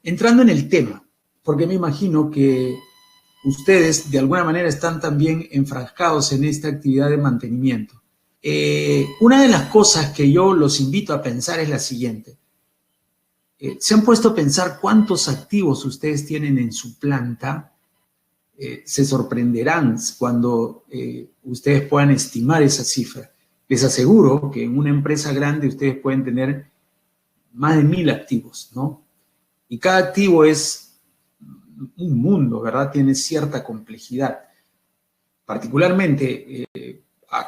entrando en el tema, porque me imagino que ustedes de alguna manera están también enfrascados en esta actividad de mantenimiento. Una de las cosas que yo los invito a pensar es la siguiente. ¿Se han puesto a pensar cuántos activos ustedes tienen en su planta? Se sorprenderán cuando ustedes puedan estimar esa cifra. Les aseguro que en una empresa grande ustedes pueden tener más de 1000 activos, ¿no? Y cada activo es un mundo, ¿verdad? Tiene cierta complejidad. Particularmente,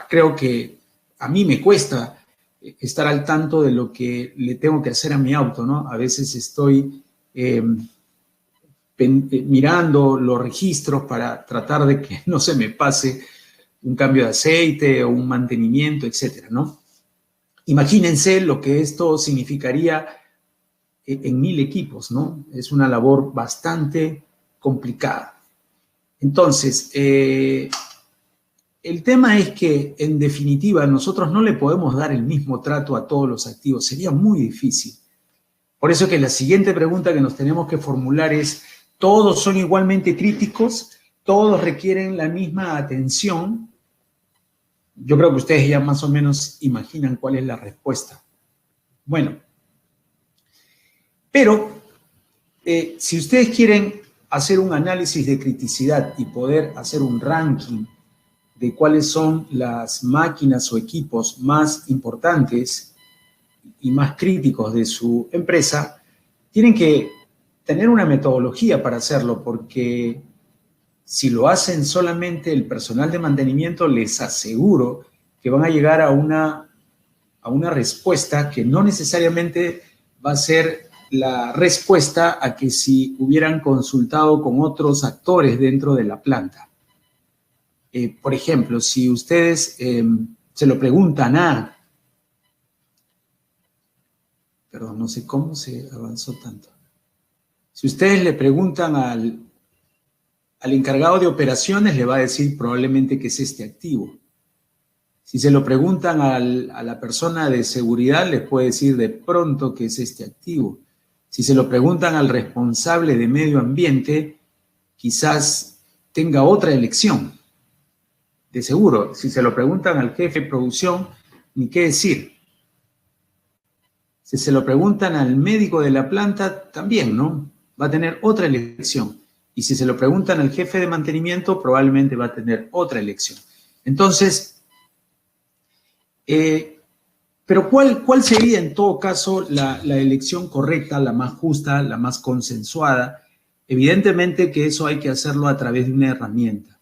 creo que a mí me cuesta estar al tanto de lo que le tengo que hacer a mi auto, ¿no? A veces estoy mirando los registros para tratar de que no se me pase un cambio de aceite o un mantenimiento, etcétera, ¿no? Imagínense lo que esto significaría en 1000 equipos, ¿no? Es una labor bastante complicada. Entonces, el tema es que, en definitiva, nosotros no le podemos dar el mismo trato a todos los activos. Sería muy difícil. Por eso que la siguiente pregunta que nos tenemos que formular es, ¿todos son igualmente críticos? ¿Todos requieren la misma atención? Yo creo que ustedes ya más o menos imaginan cuál es la respuesta. Bueno, pero si ustedes quieren hacer un análisis de criticidad y poder hacer un ranking de cuáles son las máquinas o equipos más importantes y más críticos de su empresa, tienen que tener una metodología para hacerlo, porque si lo hacen solamente el personal de mantenimiento, les aseguro que van a llegar a una respuesta que no necesariamente va a ser la respuesta a que si hubieran consultado con otros actores dentro de la planta. Por ejemplo, si ustedes se lo preguntan a... Perdón, no sé cómo se avanzó tanto. Si ustedes le preguntan al encargado de operaciones, le va a decir probablemente que es este activo. Si se lo preguntan a la persona de seguridad, les puede decir de pronto que es este activo. Si se lo preguntan al responsable de medio ambiente, quizás tenga otra elección. De seguro, si se lo preguntan al jefe de producción, ni qué decir. Si se lo preguntan al médico de la planta, también, ¿no? Va a tener otra elección. Y si se lo preguntan al jefe de mantenimiento, probablemente va a tener otra elección. Entonces, pero ¿cuál sería en todo caso la elección correcta, la más justa, la más consensuada? Evidentemente que eso hay que hacerlo a través de una herramienta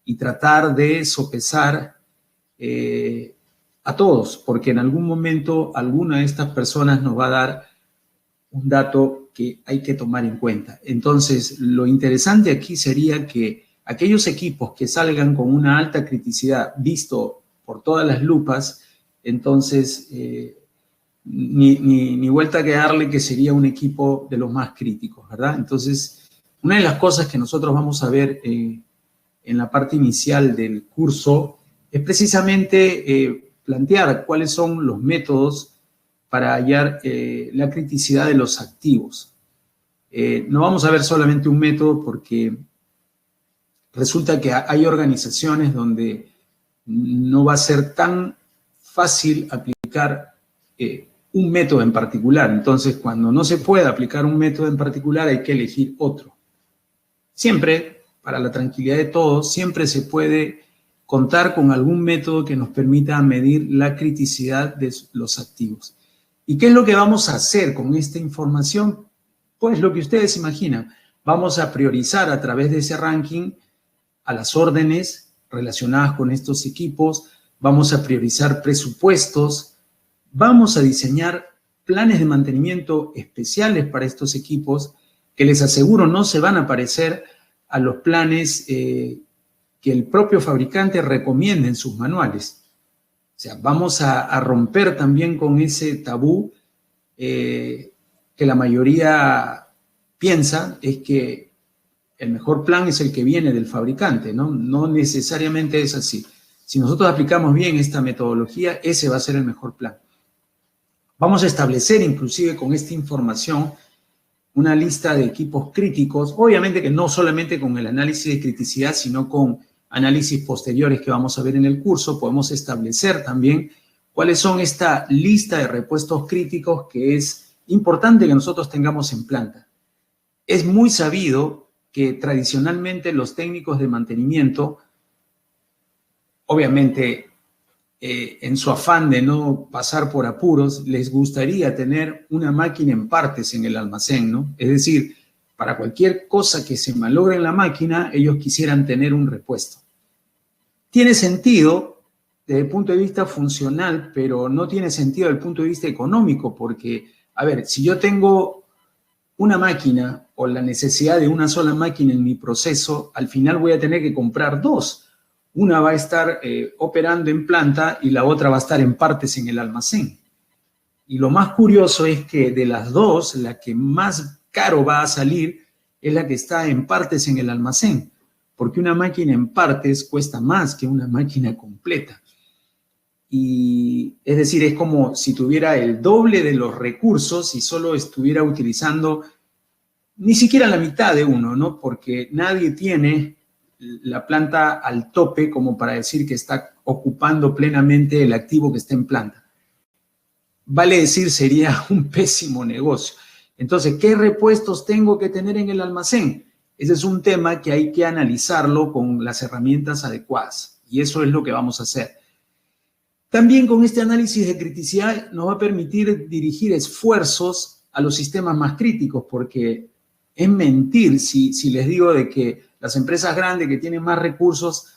y tratar de sopesar a todos, porque en algún momento alguna de estas personas nos va a dar un dato que hay que tomar en cuenta. Entonces, lo interesante aquí sería que aquellos equipos que salgan con una alta criticidad visto por todas las lupas, entonces ni vuelta que darle que sería un equipo de los más críticos, ¿verdad? Entonces, una de las cosas que nosotros vamos a ver en la parte inicial del curso es precisamente plantear cuáles son los métodos para hallar la criticidad de los activos. No vamos a ver solamente un método porque resulta que hay organizaciones donde no va a ser tan fácil aplicar un método en particular. Entonces, cuando no se puede aplicar un método en particular, hay que elegir otro. Siempre, para la tranquilidad de todos, siempre se puede contar con algún método que nos permita medir la criticidad de los activos. ¿Y qué es lo que vamos a hacer con esta información? Pues lo que ustedes imaginan. Vamos a priorizar a través de ese ranking a las órdenes relacionadas con estos equipos, vamos a priorizar presupuestos, vamos a diseñar planes de mantenimiento especiales para estos equipos que les aseguro no se van a parecer a los planes que el propio fabricante recomienda en sus manuales. O sea, vamos a romper también con ese tabú que la mayoría piensa, es que el mejor plan es el que viene del fabricante, ¿no? No necesariamente es así. Si nosotros aplicamos bien esta metodología, ese va a ser el mejor plan. Vamos a establecer, inclusive con esta información, una lista de equipos críticos, obviamente que no solamente con el análisis de criticidad, sino con análisis posteriores que vamos a ver en el curso, podemos establecer también cuáles son esta lista de repuestos críticos que es importante que nosotros tengamos en planta. Es muy sabido que tradicionalmente los técnicos de mantenimiento, obviamente en su afán de no pasar por apuros, les gustaría tener una máquina en partes en el almacén, ¿no? Es decir, para cualquier cosa que se malogre en la máquina, ellos quisieran tener un repuesto. Tiene sentido desde el punto de vista funcional, pero no tiene sentido desde el punto de vista económico, porque, a ver, si yo tengo una máquina o la necesidad de una sola máquina en mi proceso, al final voy a tener que comprar dos. Una va a estar operando en planta y la otra va a estar en partes en el almacén. Y lo más curioso es que de las dos, la que más caro va a salir es la que está en partes en el almacén, porque una máquina en partes cuesta más que una máquina completa. Y es decir, es como si tuviera el doble de los recursos y solo estuviera utilizando ni siquiera la mitad de uno, ¿no? Porque nadie tiene la planta al tope como para decir que está ocupando plenamente el activo que está en planta. Vale decir, sería un pésimo negocio. Entonces, ¿qué repuestos tengo que tener en el almacén? Ese es un tema que hay que analizarlo con las herramientas adecuadas. Y eso es lo que vamos a hacer. También con este análisis de criticidad nos va a permitir dirigir esfuerzos a los sistemas más críticos, porque es mentir si les digo de que las empresas grandes que tienen más recursos,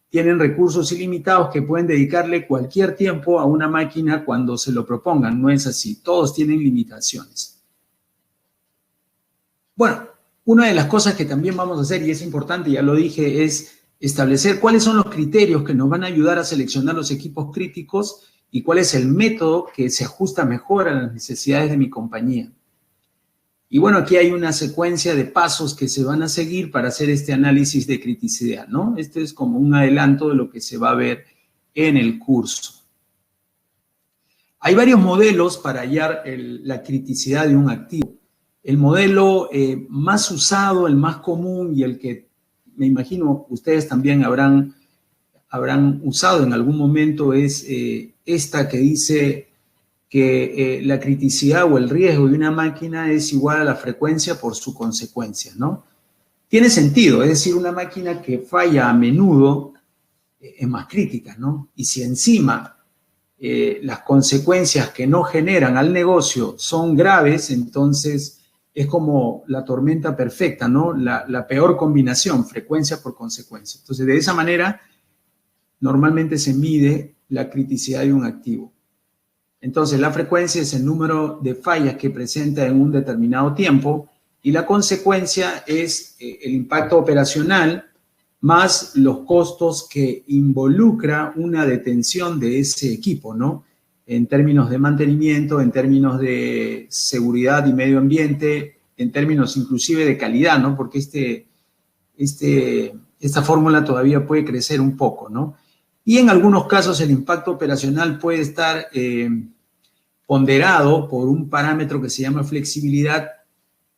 tienen recursos ilimitados que pueden dedicarle cualquier tiempo a una máquina cuando se lo propongan. No es así, todos tienen limitaciones. Bueno, una de las cosas que también vamos a hacer, y es importante, ya lo dije, es establecer cuáles son los criterios que nos van a ayudar a seleccionar los equipos críticos y cuál es el método que se ajusta mejor a las necesidades de mi compañía. Y bueno, aquí hay una secuencia de pasos que se van a seguir para hacer este análisis de criticidad, ¿no? Este es como un adelanto de lo que se va a ver en el curso. Hay varios modelos para hallar la criticidad de un activo. El modelo más usado, el más común y el que me imagino ustedes también habrán usado en algún momento es esta que dice que la criticidad o el riesgo de una máquina es igual a la frecuencia por su consecuencia, ¿no? Tiene sentido, es decir, una máquina que falla a menudo es más crítica, ¿no? Y si encima las consecuencias que no generan al negocio son graves, entonces es como la tormenta perfecta, ¿no? La peor combinación, frecuencia por consecuencia. Entonces, de esa manera, normalmente se mide la criticidad de un activo. Entonces, la frecuencia es el número de fallas que presenta en un determinado tiempo y la consecuencia es el impacto operacional más los costos que involucra una detención de ese equipo, ¿no? En términos de mantenimiento, en términos de seguridad y medio ambiente, en términos inclusive de calidad, ¿no? Porque esta fórmula todavía puede crecer un poco, ¿no? Y en algunos casos el impacto operacional puede estar ponderado por un parámetro que se llama flexibilidad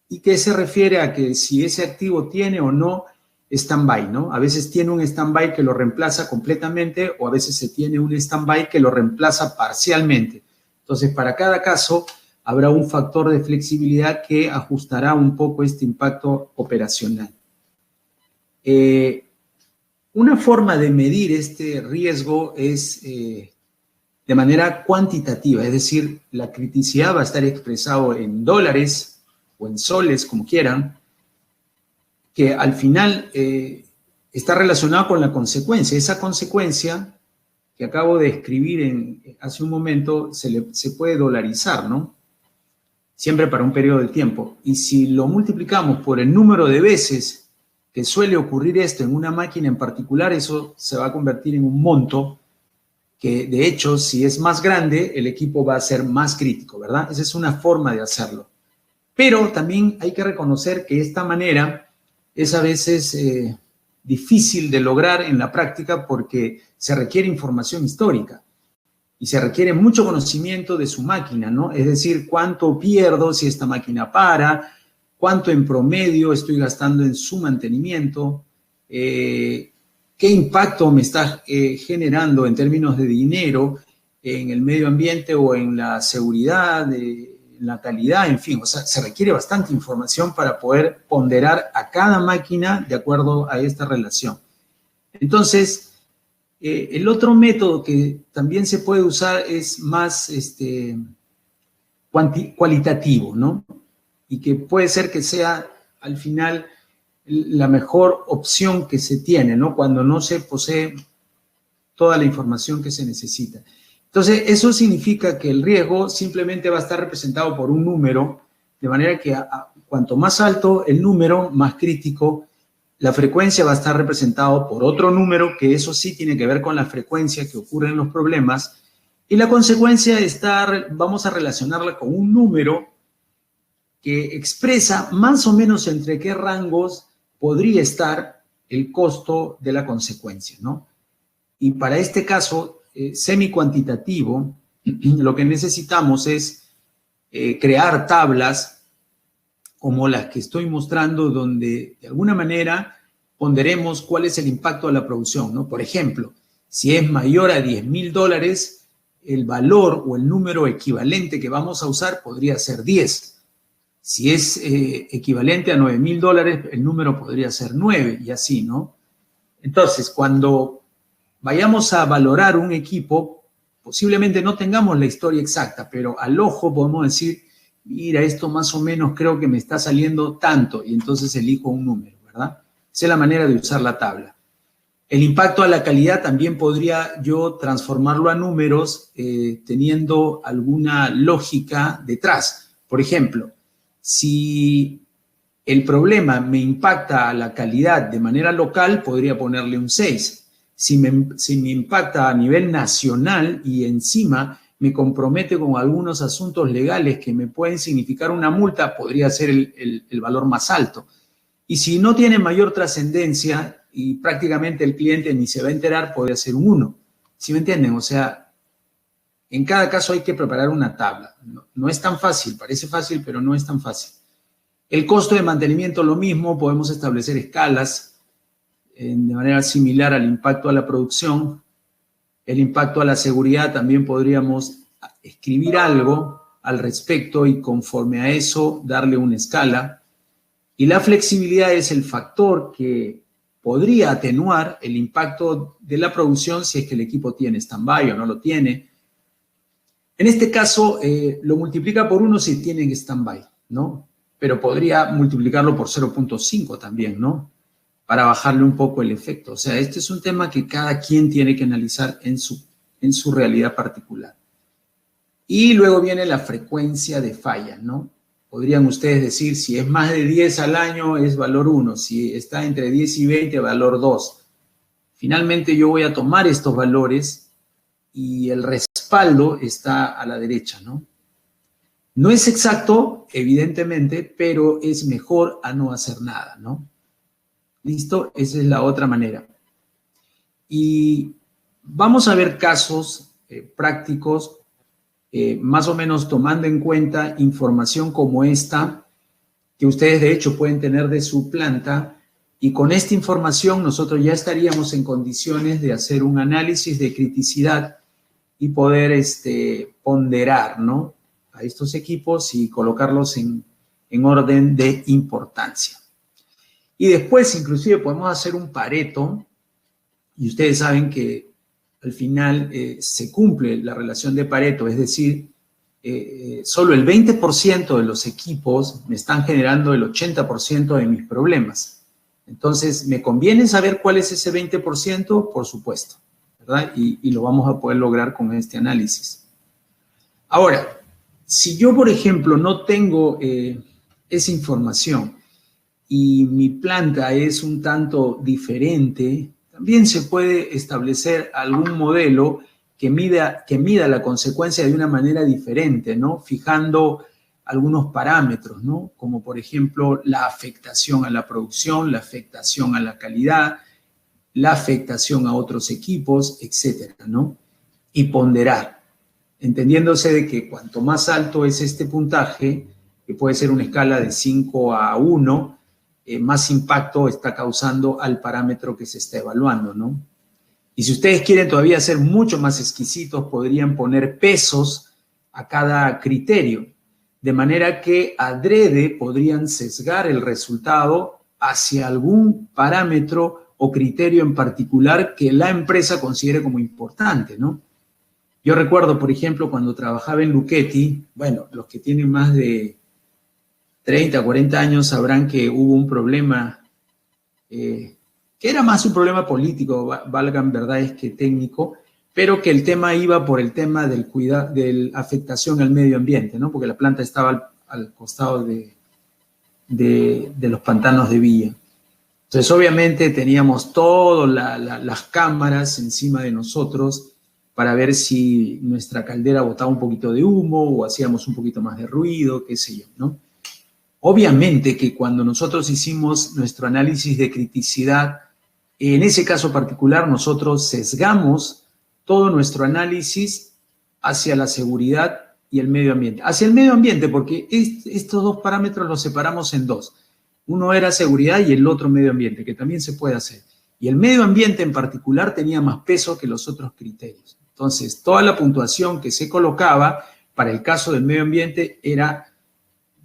y que se refiere a que si ese activo tiene o no stand-by, ¿no? A veces tiene un stand-by que lo reemplaza completamente o a veces se tiene un stand-by que lo reemplaza parcialmente. Entonces, para cada caso habrá un factor de flexibilidad que ajustará un poco este impacto operacional. Una forma de medir este riesgo es de manera cuantitativa, es decir, la criticidad va a estar expresado en dólares o en soles, como quieran, que al final está relacionado con la consecuencia. Esa consecuencia que acabo de escribir hace un momento se puede dolarizar, ¿no? Siempre para un periodo de tiempo. Y si lo multiplicamos por el número de veces que suele ocurrir esto en una máquina en particular, eso se va a convertir en un monto que, de hecho, si es más grande, el equipo va a ser más crítico, ¿verdad? Esa es una forma de hacerlo. Pero también hay que reconocer que esta manera es a veces difícil de lograr en la práctica porque se requiere información histórica y se requiere mucho conocimiento de su máquina, ¿no? Es decir, cuánto pierdo si esta máquina para, cuánto en promedio estoy gastando en su mantenimiento, qué impacto me está generando en términos de dinero en el medio ambiente o en la seguridad, en la calidad, en fin. O sea, se requiere bastante información para poder ponderar a cada máquina de acuerdo a esta relación. Entonces, el otro método que también se puede usar es más cualitativo, ¿no? Y que puede ser que sea al final la mejor opción que se tiene, ¿no? Cuando no se posee toda la información que se necesita. Entonces, eso significa que el riesgo simplemente va a estar representado por un número, de manera que cuanto más alto el número, más crítico. La frecuencia va a estar representado por otro número, que eso sí tiene que ver con la frecuencia que ocurre en los problemas, y la consecuencia vamos a relacionarla con un número que expresa más o menos entre qué rangos podría estar el costo de la consecuencia, ¿no? Y para este caso semi-cuantitativo, lo que necesitamos es crear tablas como las que estoy mostrando, donde de alguna manera ponderemos cuál es el impacto de la producción, ¿no? Por ejemplo, si es mayor a $10,000, el valor o el número equivalente que vamos a usar podría ser 10. Si es equivalente a $9,000, el número podría ser 9 y así, ¿no? Entonces, cuando vayamos a valorar un equipo, posiblemente no tengamos la historia exacta, pero al ojo podemos decir, mira, esto más o menos creo que me está saliendo tanto, y entonces elijo un número, ¿verdad? Esa es la manera de usar la tabla. El impacto a la calidad también podría yo transformarlo a números teniendo alguna lógica detrás. Por ejemplo, si el problema me impacta a la calidad de manera local, podría ponerle un 6. Si me impacta a nivel nacional y encima me compromete con algunos asuntos legales que me pueden significar una multa, podría ser el valor más alto. Y si no tiene mayor trascendencia y prácticamente el cliente ni se va a enterar, podría ser un 1. ¿Sí me entienden? O sea, en cada caso hay que preparar una tabla. No es tan fácil, parece fácil, pero no es tan fácil. El costo de mantenimiento, lo mismo, podemos establecer escalas de manera similar al impacto a la producción. El impacto a la seguridad también podríamos escribir algo al respecto y conforme a eso darle una escala. Y la flexibilidad es el factor que podría atenuar el impacto de la producción si es que el equipo tiene stand-by o no lo tiene. En este caso, lo multiplica por 1 si tiene stand-by, ¿no? Pero podría multiplicarlo por 0.5 también, ¿no? Para bajarle un poco el efecto. O sea, este es un tema que cada quien tiene que analizar en su realidad particular. Y luego viene la frecuencia de falla, ¿no? Podrían ustedes decir, si es más de 10 al año, es valor 1. Si está entre 10 y 20, valor 2. Finalmente, yo voy a tomar estos valores y el respaldo está a la derecha, ¿no? No es exacto, evidentemente, pero es mejor a no hacer nada, ¿no? ¿Listo? Esa es la otra manera. Y vamos a ver casos prácticos, más o menos tomando en cuenta información como esta, que ustedes de hecho pueden tener de su planta, y con esta información nosotros ya estaríamos en condiciones de hacer un análisis de criticidad y poder ponderar, ¿no?, a estos equipos y colocarlos en orden de importancia. Y después, inclusive, podemos hacer un Pareto, y ustedes saben que al final se cumple la relación de Pareto, es decir, solo el 20% de los equipos me están generando el 80% de mis problemas. Entonces, ¿me conviene saber cuál es ese 20%? Por supuesto, ¿verdad? Y lo vamos a poder lograr con este análisis. Ahora, si yo, por ejemplo, no tengo esa información y mi planta es un tanto diferente, también se puede establecer algún modelo que mida la consecuencia de una manera diferente, ¿no? Fijando algunos parámetros, ¿no? Como por ejemplo la afectación a la producción, la afectación a la calidad, la afectación a otros equipos, etcétera, ¿no? Y ponderar, entendiéndose de que cuanto más alto es este puntaje, que puede ser una escala de 5 a 1, más impacto está causando al parámetro que se está evaluando, ¿no? Y si ustedes quieren todavía ser mucho más exquisitos, podrían poner pesos a cada criterio, de manera que adrede podrían sesgar el resultado hacia algún parámetro o criterio en particular que la empresa considere como importante, ¿no? Yo recuerdo, por ejemplo, cuando trabajaba en Luchetti, bueno, los que tienen más de 30, 40 años sabrán que hubo un problema que era más un problema político, valgan verdades que técnico, pero que el tema iba por el tema del cuidado, de la afectación al medio ambiente, ¿no? Porque la planta estaba al costado de los pantanos de Villa. Entonces, obviamente, teníamos todas las cámaras encima de nosotros para ver si nuestra caldera botaba un poquito de humo o hacíamos un poquito más de ruido, qué sé yo, ¿no? Obviamente que cuando nosotros hicimos nuestro análisis de criticidad, en ese caso particular nosotros sesgamos todo nuestro análisis hacia la seguridad y el medio ambiente. Hacia el medio ambiente, porque estos dos parámetros los separamos en dos. Uno era seguridad y el otro medio ambiente, que también se puede hacer. Y el medio ambiente en particular tenía más peso que los otros criterios. Entonces, toda la puntuación que se colocaba para el caso del medio ambiente era,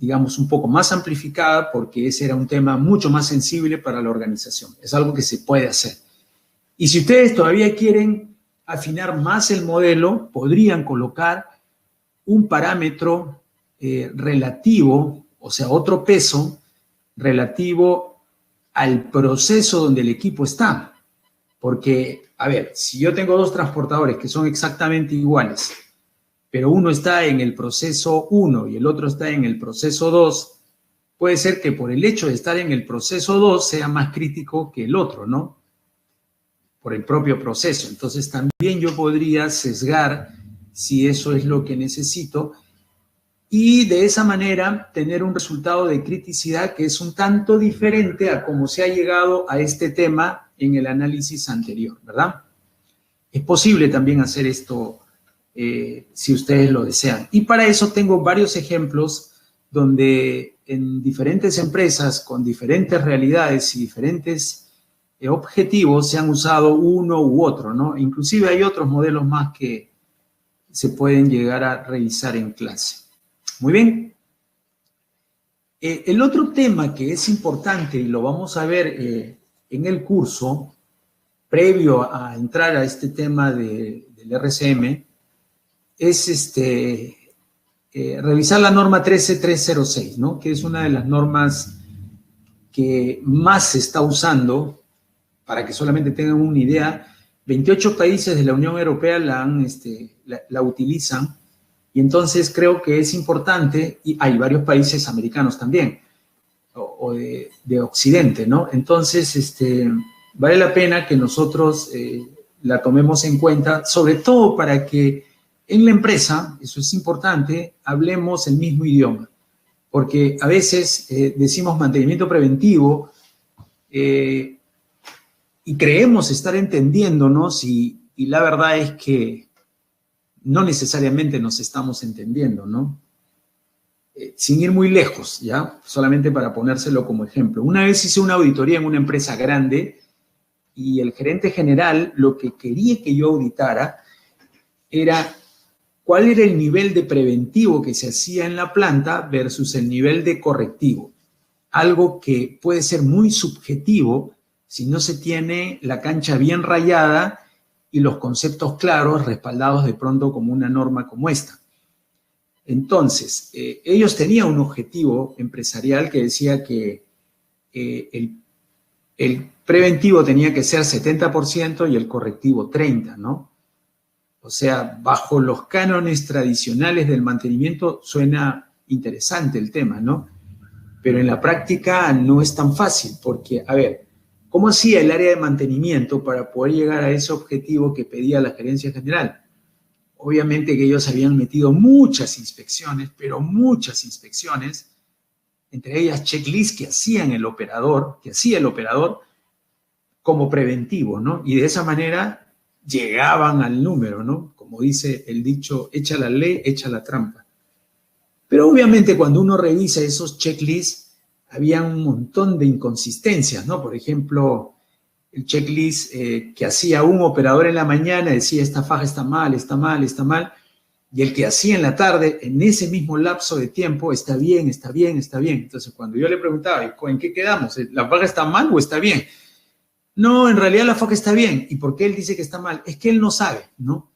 digamos, un poco más amplificada porque ese era un tema mucho más sensible para la organización. Es algo que se puede hacer. Y si ustedes todavía quieren afinar más el modelo, podrían colocar un parámetro relativo, o sea, otro peso relativo al proceso donde el equipo está. Porque, a ver, si yo tengo dos transportadores que son exactamente iguales, pero uno está en el proceso 1 y el otro está en el proceso 2, puede ser que por el hecho de estar en el proceso 2 sea más crítico que el otro, ¿no? Por el propio proceso. Entonces, también yo podría sesgar si eso es lo que necesito y de esa manera tener un resultado de criticidad que es un tanto diferente a cómo se ha llegado a este tema en el análisis anterior, ¿verdad? Es posible también hacer esto si ustedes lo desean. Y para eso tengo varios ejemplos donde en diferentes empresas con diferentes realidades y diferentes objetivos se han usado uno u otro, ¿no? Inclusive hay otros modelos más que se pueden llegar a revisar en clase. Muy bien. El otro tema que es importante y lo vamos a ver en el curso, previo a entrar a este tema del RCM, es revisar la norma 13306, ¿no? Que es una de las normas que más se está usando, para que solamente tengan una idea. 28 países de la Unión Europea la utilizan, y entonces creo que es importante, y hay varios países americanos también, o de Occidente, ¿no? Entonces, vale la pena que nosotros la tomemos en cuenta, sobre todo para que en la empresa, eso es importante, hablemos el mismo idioma, porque a veces decimos mantenimiento preventivo y creemos estar entendiéndonos y la verdad es que no necesariamente nos estamos entendiendo, ¿no? Sin ir muy lejos, ¿ya? Solamente para ponérselo como ejemplo. Una vez hice una auditoría en una empresa grande y el gerente general lo que quería que yo auditara era cuál era el nivel de preventivo que se hacía en la planta versus el nivel de correctivo. Algo que puede ser muy subjetivo si no se tiene la cancha bien rayada y los conceptos claros respaldados de pronto como una norma como esta. Entonces, ellos tenían un objetivo empresarial que decía que el preventivo tenía que ser 70% y el correctivo 30%, ¿no? O sea, bajo los cánones tradicionales del mantenimiento suena interesante el tema, ¿no? Pero en la práctica no es tan fácil porque, a ver, ¿cómo hacía el área de mantenimiento para poder llegar a ese objetivo que pedía la gerencia general? Obviamente que ellos habían metido muchas inspecciones, pero muchas inspecciones, entre ellas checklists que hacía el operador como preventivo, ¿no? Y de esa manera llegaban al número, ¿no? Como dice el dicho, echa la ley, echa la trampa. Pero obviamente cuando uno revisa esos checklists, había un montón de inconsistencias, ¿no? Por ejemplo, el checklist que hacía un operador en la mañana decía esta faja está mal, está mal, está mal, y el que hacía en la tarde, en ese mismo lapso de tiempo, está bien, está bien, está bien. Entonces, cuando yo le preguntaba, ¿en qué quedamos? ¿La faja está mal o está bien? No, en realidad la faja está bien. ¿Y por qué él dice que está mal? Es que él no sabe, ¿no?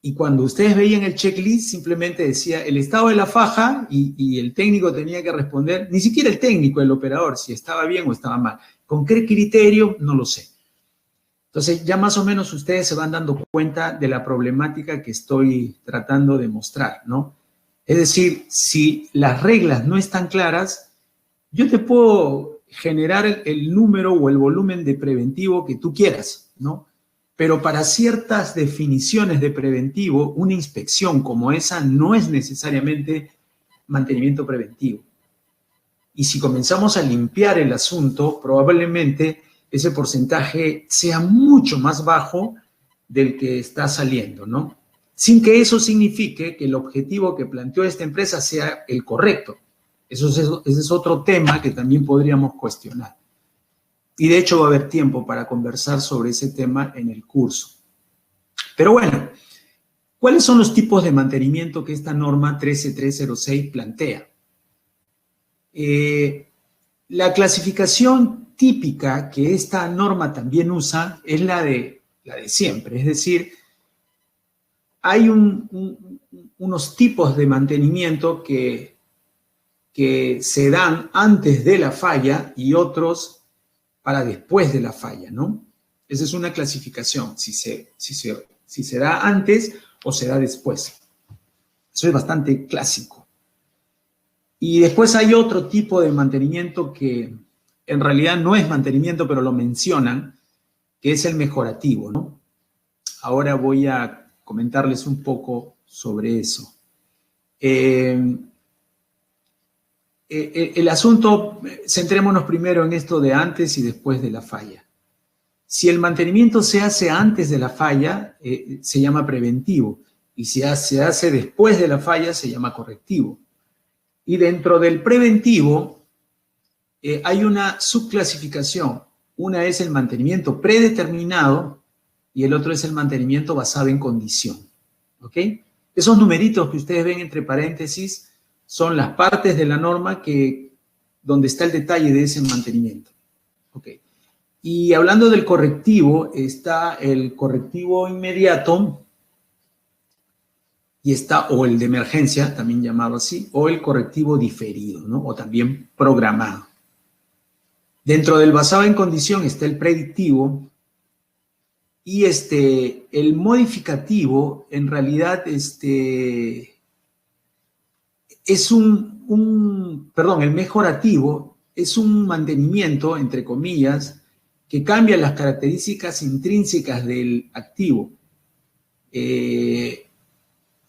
Y cuando ustedes veían el checklist, simplemente decía el estado de la faja y el técnico tenía que responder, ni siquiera el técnico, el operador, si estaba bien o estaba mal. ¿Con qué criterio? No lo sé. Entonces, ya más o menos ustedes se van dando cuenta de la problemática que estoy tratando de mostrar, ¿no? Es decir, si las reglas no están claras, yo te puedo generar el número o el volumen de preventivo que tú quieras, ¿no? Pero para ciertas definiciones de preventivo, una inspección como esa no es necesariamente mantenimiento preventivo. Y si comenzamos a limpiar el asunto, probablemente ese porcentaje sea mucho más bajo del que está saliendo, ¿no? Sin que eso signifique que el objetivo que planteó esta empresa sea el correcto. Ese es otro tema que también podríamos cuestionar. Y de hecho va a haber tiempo para conversar sobre ese tema en el curso. Pero bueno, ¿cuáles son los tipos de mantenimiento que esta norma 13306 plantea? La clasificación típica que esta norma también usa es la de siempre, es decir, hay unos tipos de mantenimiento que se dan antes de la falla y otros para después de la falla, ¿no? Esa es una clasificación, si se da antes o se da después. Eso es bastante clásico. Y después hay otro tipo de mantenimiento que en realidad no es mantenimiento, pero lo mencionan, que es el mejorativo, ¿no? Ahora voy a comentarles un poco sobre eso. El asunto, centrémonos primero en esto de antes y después de la falla. Si el mantenimiento se hace antes de la falla, se llama preventivo. Y si se hace después de la falla, se llama correctivo. Y dentro del preventivo hay una subclasificación. Una es el mantenimiento predeterminado y el otro es el mantenimiento basado en condición. ¿Ok? Esos numeritos que ustedes ven entre paréntesis son las partes de la norma donde está el detalle de ese mantenimiento. ¿Ok? Y hablando del correctivo, está el correctivo inmediato y está, o el de emergencia, también llamado así, o el correctivo diferido, ¿no? O también programado. Dentro del basado en condición está el predictivo y el modificativo, en realidad, el mejorativo es un mantenimiento, entre comillas, que cambia las características intrínsecas del activo.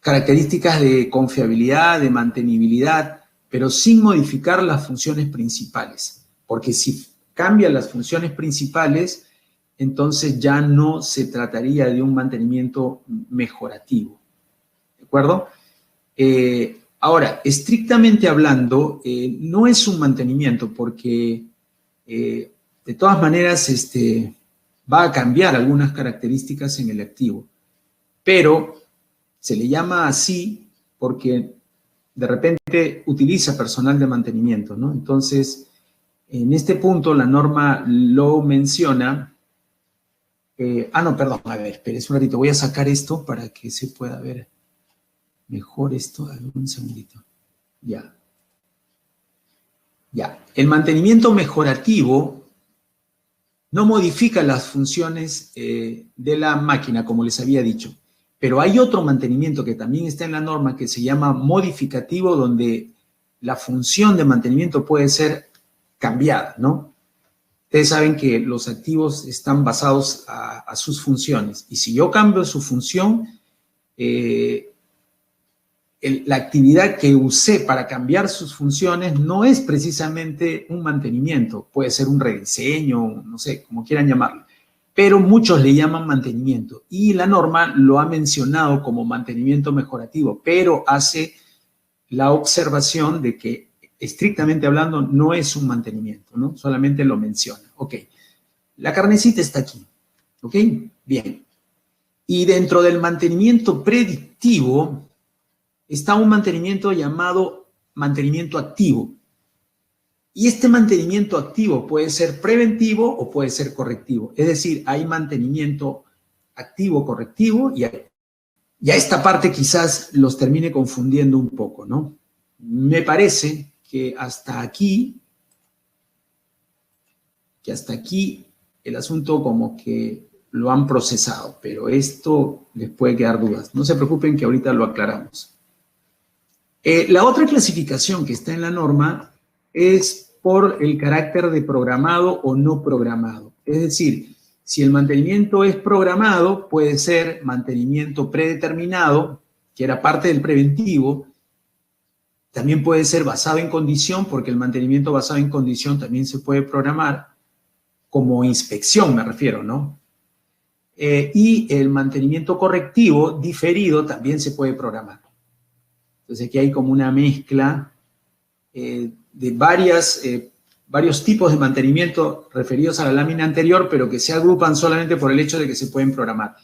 Características de confiabilidad, de mantenibilidad, pero sin modificar las funciones principales. Porque si cambian las funciones principales, entonces ya no se trataría de un mantenimiento mejorativo. ¿De acuerdo? Ahora, estrictamente hablando, no es un mantenimiento porque de todas maneras va a cambiar algunas características en el activo, pero se le llama así porque de repente utiliza personal de mantenimiento, ¿no? Entonces, en este punto la norma lo menciona. No, perdón, a ver, espérense un ratito, voy a sacar esto para que se pueda ver mejor esto. A ver, un segundito. Ya. Ya. El mantenimiento mejorativo no modifica las funciones de la máquina, como les había dicho. Pero hay otro mantenimiento que también está en la norma que se llama modificativo, donde la función de mantenimiento puede ser cambiada, ¿no? Ustedes saben que los activos están basados a sus funciones. Y si yo cambio su función, la actividad que usé para cambiar sus funciones no es precisamente un mantenimiento. Puede ser un rediseño, no sé, como quieran llamarlo. Pero muchos le llaman mantenimiento. Y la norma lo ha mencionado como mantenimiento mejorativo, pero hace la observación de que, estrictamente hablando, no es un mantenimiento, ¿no? Solamente lo menciona. Ok, la carnecita está aquí, ¿ok? Bien. Y dentro del mantenimiento predictivo está un mantenimiento llamado mantenimiento activo. Y este mantenimiento activo puede ser preventivo o puede ser correctivo. Es decir, hay mantenimiento activo, correctivo, y ya esta parte quizás los termine confundiendo un poco, ¿no? Me parece que hasta aquí el asunto como que lo han procesado, pero esto les puede quedar dudas. No se preocupen que ahorita lo aclaramos. La otra clasificación que está en la norma es por el carácter de programado o no programado. Es decir, si el mantenimiento es programado, puede ser mantenimiento predeterminado, que era parte del preventivo. También puede ser basado en condición, porque el mantenimiento basado en condición también se puede programar, como inspección me refiero, ¿no? Y el mantenimiento correctivo diferido también se puede programar. Entonces aquí hay como una mezcla de varios tipos de mantenimiento referidos a la lámina anterior, pero que se agrupan solamente por el hecho de que se pueden programar.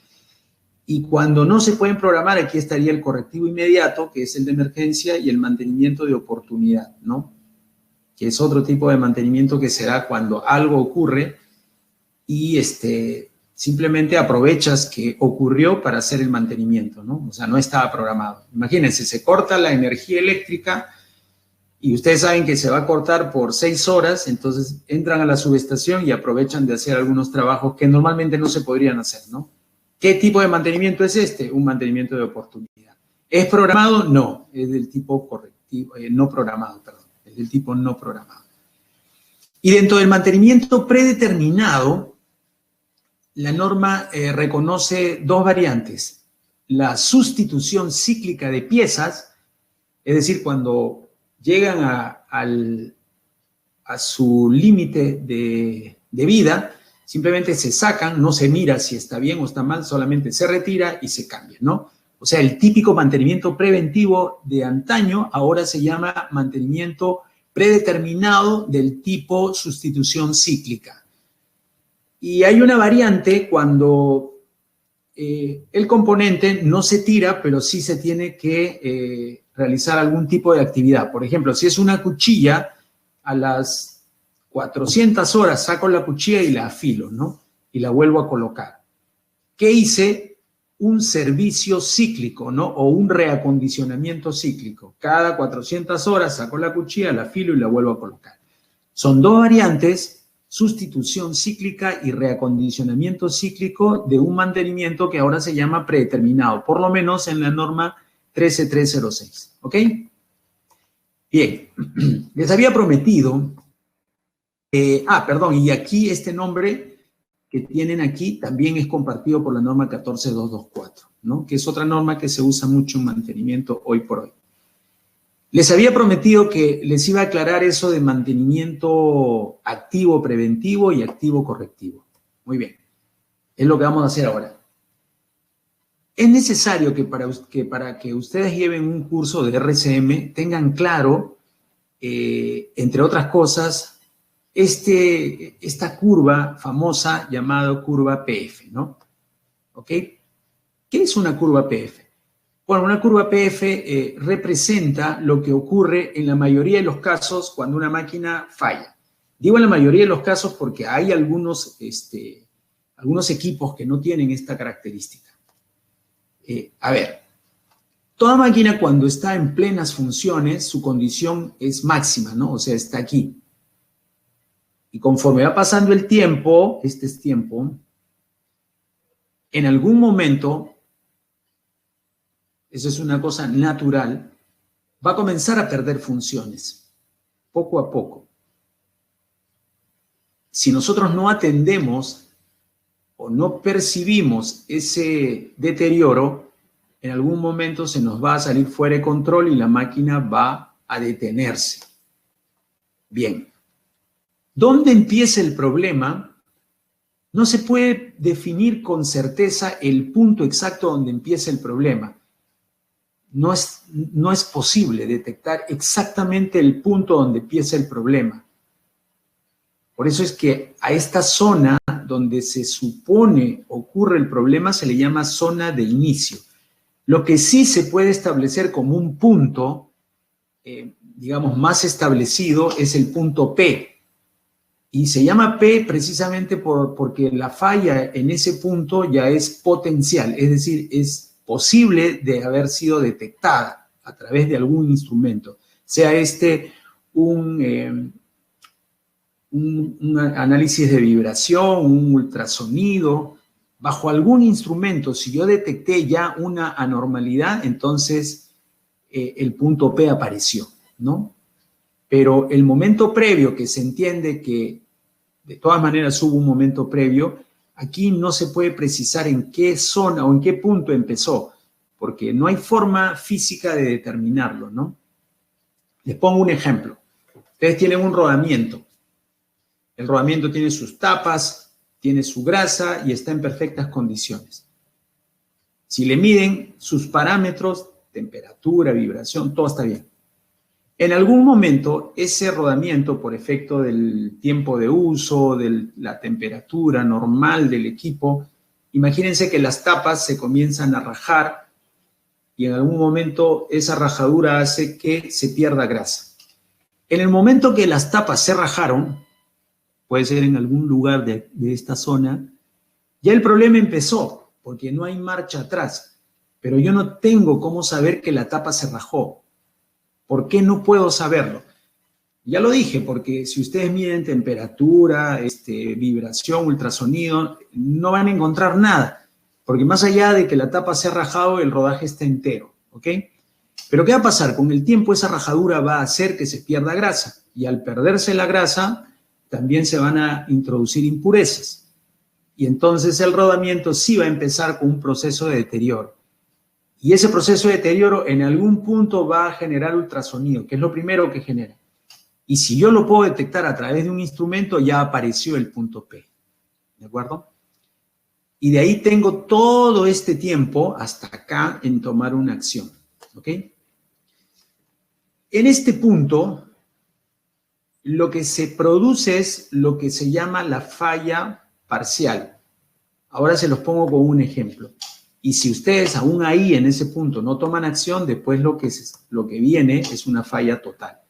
Y cuando no se pueden programar, aquí estaría el correctivo inmediato, que es el de emergencia, y el mantenimiento de oportunidad, ¿no? Que es otro tipo de mantenimiento que se da cuando algo ocurre y simplemente aprovechas que ocurrió para hacer el mantenimiento, ¿no? O sea, no estaba programado. Imagínense, se corta la energía eléctrica y ustedes saben que se va a cortar por 6 horas, entonces entran a la subestación y aprovechan de hacer algunos trabajos que normalmente no se podrían hacer, ¿no? ¿Qué tipo de mantenimiento es este? Un mantenimiento de oportunidad. ¿Es programado? No, es del tipo correctivo, no programado, perdón, es del tipo no programado. Y dentro del mantenimiento predeterminado, la norma reconoce dos variantes. La sustitución cíclica de piezas, es decir, cuando llegan a su límite de vida, simplemente se sacan, no se mira si está bien o está mal, solamente se retira y se cambia, ¿no? O sea, el típico mantenimiento preventivo de antaño ahora se llama mantenimiento predeterminado del tipo sustitución cíclica. Y hay una variante cuando el componente no se tira, pero sí se tiene que realizar algún tipo de actividad. Por ejemplo, si es una cuchilla, a las 400 horas saco la cuchilla y la afilo, ¿no? Y la vuelvo a colocar. ¿Qué hice? Un servicio cíclico, ¿no? O un reacondicionamiento cíclico. Cada 400 horas saco la cuchilla, la afilo y la vuelvo a colocar. Son dos variantes, sustitución cíclica y reacondicionamiento cíclico de un mantenimiento que ahora se llama predeterminado, por lo menos en la norma 13306, ¿ok? Bien, les había prometido, perdón, y aquí este nombre que tienen aquí también es compartido por la norma 14224, ¿no? Que es otra norma que se usa mucho en mantenimiento hoy por hoy. Les había prometido que les iba a aclarar eso de mantenimiento activo preventivo y activo correctivo. Muy bien, es lo que vamos a hacer ahora. Es necesario que para que ustedes lleven un curso de RCM tengan claro, entre otras cosas, esta curva famosa llamada curva PF, ¿no? ¿Ok? ¿Qué es una curva PF? Bueno, una curva PF representa lo que ocurre en la mayoría de los casos cuando una máquina falla. Digo en la mayoría de los casos porque hay algunos equipos que no tienen esta característica. A ver, toda máquina cuando está en plenas funciones, su condición es máxima, ¿no? O sea, está aquí. Y conforme va pasando el tiempo, este es tiempo, en algún momento, eso es una cosa natural, va a comenzar a perder funciones, poco a poco. Si nosotros no atendemos o no percibimos ese deterioro, en algún momento se nos va a salir fuera de control y la máquina va a detenerse. Bien. ¿Dónde empieza el problema? No se puede definir con certeza el punto exacto donde empieza el problema. no es posible detectar exactamente el punto donde empieza el problema. Por eso es que a esta zona donde se supone ocurre el problema se le llama zona de inicio. Lo que sí se puede establecer como un punto, digamos, más establecido es el punto P. Y se llama P precisamente porque la falla en ese punto ya es potencial, es decir, es posible de haber sido detectada a través de algún instrumento, sea un análisis de vibración, un ultrasonido, bajo algún instrumento. Si yo detecté ya una anormalidad, entonces el punto P apareció, ¿no? Pero el momento previo, que se entiende que de todas maneras hubo un momento previo, aquí no se puede precisar en qué zona o en qué punto empezó, porque no hay forma física de determinarlo, ¿no? Les pongo un ejemplo. Ustedes tienen un rodamiento. El rodamiento tiene sus tapas, tiene su grasa y está en perfectas condiciones. Si le miden sus parámetros, temperatura, vibración, todo está bien. En algún momento, ese rodamiento, por efecto del tiempo de uso, de la temperatura normal del equipo, imagínense que las tapas se comienzan a rajar y en algún momento esa rajadura hace que se pierda grasa. En el momento que las tapas se rajaron, puede ser en algún lugar de esta zona, ya el problema empezó, porque no hay marcha atrás. Pero yo no tengo cómo saber que la tapa se rajó. ¿Por qué no puedo saberlo? Ya lo dije, porque si ustedes miden temperatura, vibración, ultrasonido, no van a encontrar nada, porque más allá de que la tapa se ha rajado, el rodaje está entero, ¿ok? Pero ¿qué va a pasar? Con el tiempo esa rajadura va a hacer que se pierda grasa, y al perderse la grasa, también se van a introducir impurezas. Y entonces el rodamiento sí va a empezar con un proceso de deterioro. Y ese proceso de deterioro en algún punto va a generar ultrasonido, que es lo primero que genera. Y si yo lo puedo detectar a través de un instrumento, ya apareció el punto P. ¿De acuerdo? Y de ahí tengo todo este tiempo hasta acá en tomar una acción. ¿Ok? En este punto, lo que se produce es lo que se llama la falla parcial. Ahora se los pongo con un ejemplo. Y si ustedes aún ahí en ese punto no toman acción, después lo que viene es una falla total.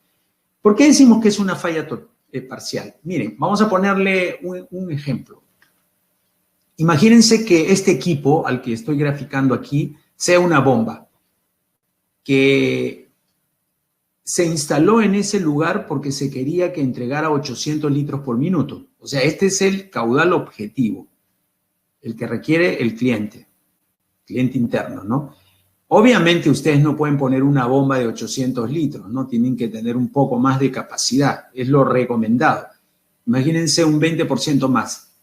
¿Por qué decimos que es una falla parcial? Miren, vamos a ponerle un ejemplo. Imagínense que este equipo al que estoy graficando aquí sea una bomba que se instaló en ese lugar porque se quería que entregara 800 litros por minuto. O sea, este es el caudal objetivo, el que requiere el cliente interno, ¿no? Obviamente ustedes no pueden poner una bomba de 800 litros, ¿no? Tienen que tener un poco más de capacidad, es lo recomendado. Imagínense un 20% más,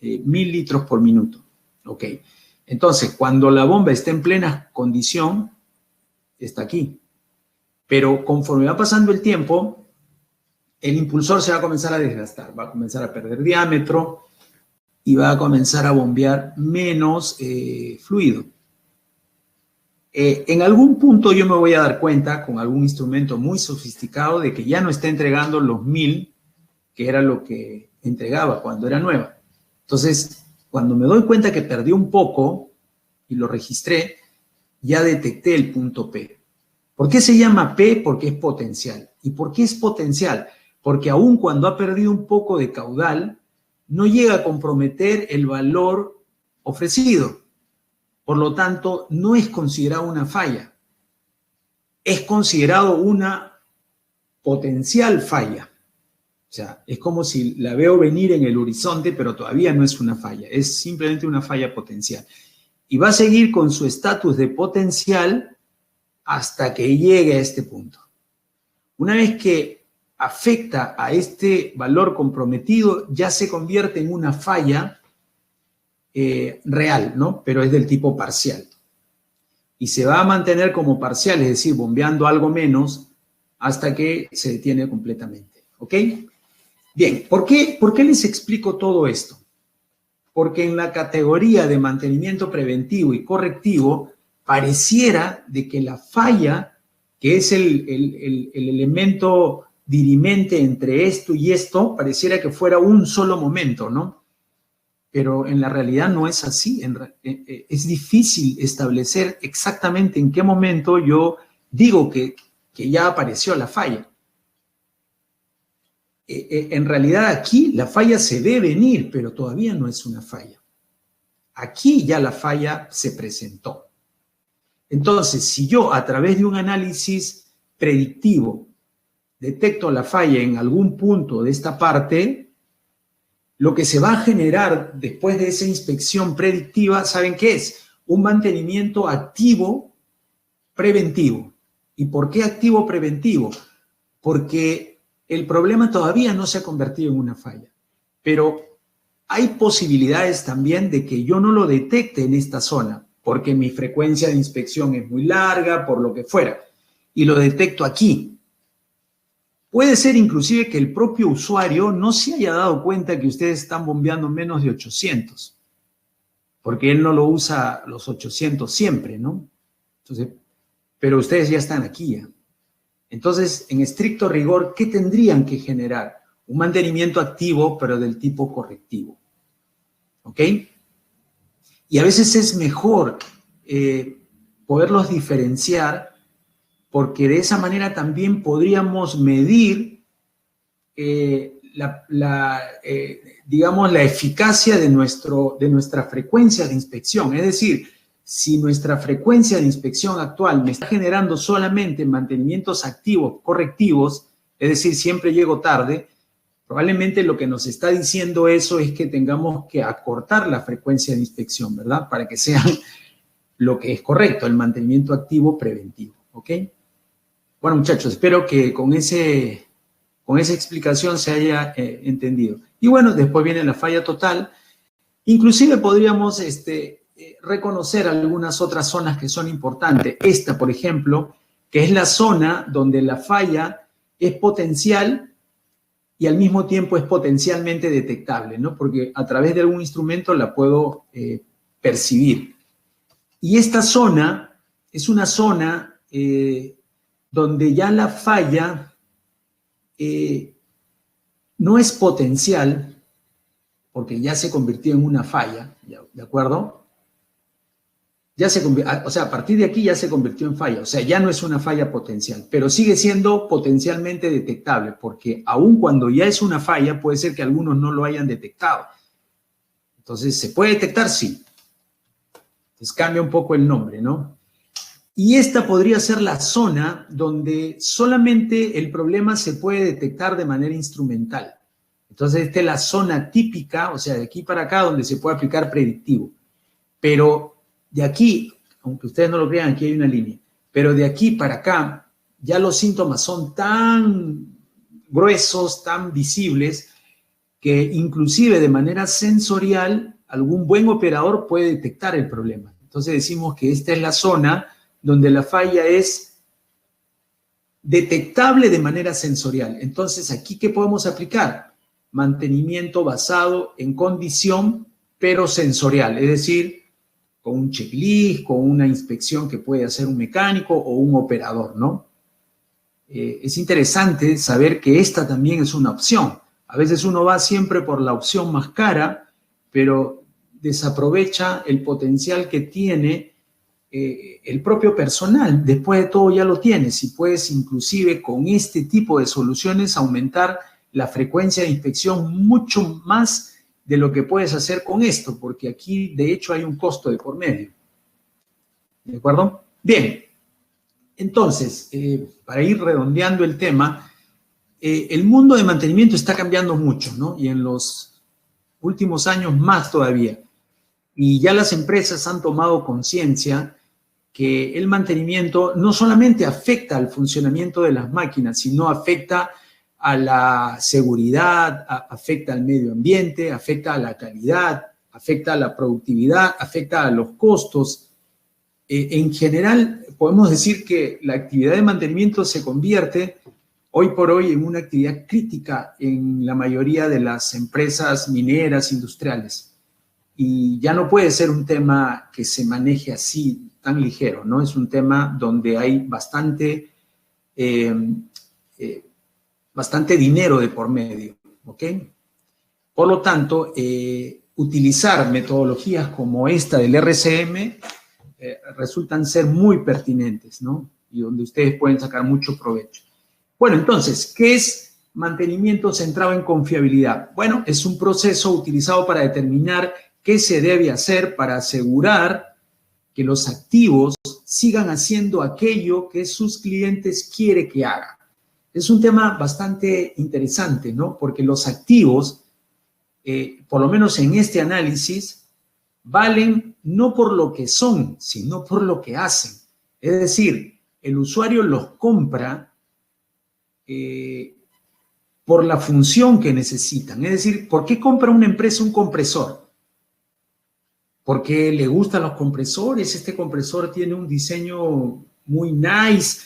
1000 litros por minuto, ¿ok? Entonces, cuando la bomba está en plena condición, está aquí. Pero conforme va pasando el tiempo, el impulsor se va a comenzar a desgastar, va a comenzar a perder diámetro y va a comenzar a bombear menos fluido. En algún punto yo me voy a dar cuenta con algún instrumento muy sofisticado de que ya no está entregando los 1000, que era lo que entregaba cuando era nueva. Entonces, cuando me doy cuenta que perdí un poco y lo registré, ya detecté el punto P. ¿Por qué se llama P? Porque es potencial. ¿Y por qué es potencial? Porque aun cuando ha perdido un poco de caudal, no llega a comprometer el valor ofrecido. Por lo tanto, no es considerado una falla. Es considerado una potencial falla. O sea, es como si la veo venir en el horizonte, pero todavía no es una falla. Es simplemente una falla potencial. Y va a seguir con su estatus de potencial hasta que llegue a este punto. Una vez que afecta a este valor comprometido, ya se convierte en una falla real, ¿no? Pero es del tipo parcial. Y se va a mantener como parcial, es decir, bombeando algo menos hasta que se detiene completamente. ¿Ok? Bien, ¿por qué les explico todo esto? Porque en la categoría de mantenimiento preventivo y correctivo pareciera de que la falla, que es el elemento dirimente entre esto y esto, pareciera que fuera un solo momento, ¿no? Pero en la realidad no es así. Es difícil establecer exactamente en qué momento yo digo que ya apareció la falla. En realidad aquí la falla se ve venir, pero todavía no es una falla. Aquí ya la falla se presentó. Entonces, si yo a través de un análisis predictivo detecto la falla en algún punto de esta parte, lo que se va a generar después de esa inspección predictiva, ¿saben qué es? Un mantenimiento activo preventivo. ¿Y por qué activo preventivo? Porque el problema todavía no se ha convertido en una falla, pero hay posibilidades también de que yo no lo detecte en esta zona, porque mi frecuencia de inspección es muy larga, por lo que fuera, y lo detecto aquí. Puede ser inclusive que el propio usuario no se haya dado cuenta que ustedes están bombeando menos de 800, porque él no lo usa los 800 siempre, ¿no? Entonces, pero ustedes ya están aquí ya. Entonces, en estricto rigor, ¿qué tendrían que generar? Un mantenimiento activo, pero del tipo correctivo. ¿Ok? Y a veces es mejor poderlos diferenciar, porque de esa manera también podríamos medir digamos, la eficacia de nuestra frecuencia de inspección. Es decir, si nuestra frecuencia de inspección actual me está generando solamente mantenimientos activos, correctivos, es decir, siempre llego tarde, probablemente lo que nos está diciendo eso es que tengamos que acortar la frecuencia de inspección, ¿verdad? Para que sea lo que es correcto, el mantenimiento activo preventivo, ¿ok? Bueno, muchachos, espero que con esa explicación se haya entendido. Y bueno, después viene la falla total. Inclusive podríamos reconocer algunas otras zonas que son importantes. Esta, por ejemplo, que es la zona donde la falla es potencial y al mismo tiempo es potencialmente detectable, ¿no? Porque a través de algún instrumento la puedo percibir. Y esta zona es una zona donde ya la falla no es potencial, porque ya se convirtió en una falla, ¿de acuerdo? O sea, a partir de aquí ya se convirtió en falla, o sea, ya no es una falla potencial, pero sigue siendo potencialmente detectable, porque aun cuando ya es una falla, puede ser que algunos no lo hayan detectado. Entonces, ¿se puede detectar? Sí. Entonces cambia un poco el nombre, ¿no? Y esta podría ser la zona donde solamente el problema se puede detectar de manera instrumental. Entonces, esta es la zona típica, o sea, de aquí para acá, donde se puede aplicar predictivo. Pero de aquí, aunque ustedes no lo crean, aquí hay una línea, pero de aquí para acá, ya los síntomas son tan gruesos, tan visibles, que inclusive de manera sensorial, algún buen operador puede detectar el problema. Entonces decimos que esta es la zona donde la falla es detectable de manera sensorial. Entonces, ¿aquí qué podemos aplicar? Mantenimiento basado en condición, pero sensorial, es decir, con un checklist, con una inspección que puede hacer un mecánico o un operador, ¿no? Es interesante saber que esta también es una opción. A veces uno va siempre por la opción más cara, pero desaprovecha el potencial que tiene el propio personal. Después de todo ya lo tienes y puedes inclusive con este tipo de soluciones aumentar la frecuencia de inspección mucho más de lo que puedes hacer con esto, porque aquí de hecho hay un costo de por medio. ¿De acuerdo? Bien, entonces, para ir redondeando el tema, el mundo de mantenimiento está cambiando mucho, ¿no? Y en los últimos años más todavía. Y ya las empresas han tomado conciencia que el mantenimiento no solamente afecta al funcionamiento de las máquinas, sino afecta a la seguridad, afecta al medio ambiente, afecta a la calidad, afecta a la productividad, afecta a los costos. En general, podemos decir que la actividad de mantenimiento se convierte hoy por hoy en una actividad crítica en la mayoría de las empresas mineras industriales. y ya no puede ser un tema que se maneje así, tan ligero, ¿no? Es un tema donde hay bastante dinero de por medio, ¿ok? Por lo tanto, utilizar metodologías como esta del RCM resultan ser muy pertinentes, ¿no? Y donde ustedes pueden sacar mucho provecho. Bueno, entonces, ¿qué es mantenimiento centrado en confiabilidad? Bueno, es un proceso utilizado para determinar qué se debe hacer para asegurar que los activos sigan haciendo aquello que sus clientes quieren que hagan. Es un tema bastante interesante, ¿no? Porque los activos, por lo menos en este análisis, valen no por lo que son, sino por lo que hacen. Es decir, el usuario los compra por la función que necesitan. Es decir, ¿por qué compra una empresa un compresor? Porque le gustan los compresores. Este compresor tiene un diseño muy nice,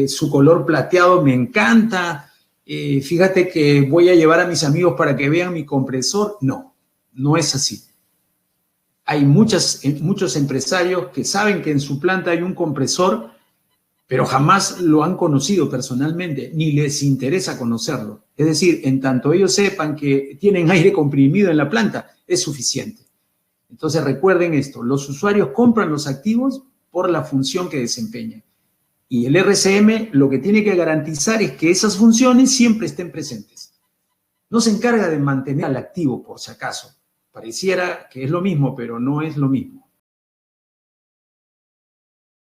su color plateado me encanta. Fíjate que voy a llevar a mis amigos para que vean mi compresor. No, no es así. Hay muchos empresarios que saben que en su planta hay un compresor, pero jamás lo han conocido personalmente, ni les interesa conocerlo. Es decir, en tanto ellos sepan que tienen aire comprimido en la planta, es suficiente. Entonces recuerden esto, los usuarios compran los activos por la función que desempeñan. Y el RCM lo que tiene que garantizar es que esas funciones siempre estén presentes. No se encarga de mantener al activo, por si acaso. Pareciera que es lo mismo, pero no es lo mismo.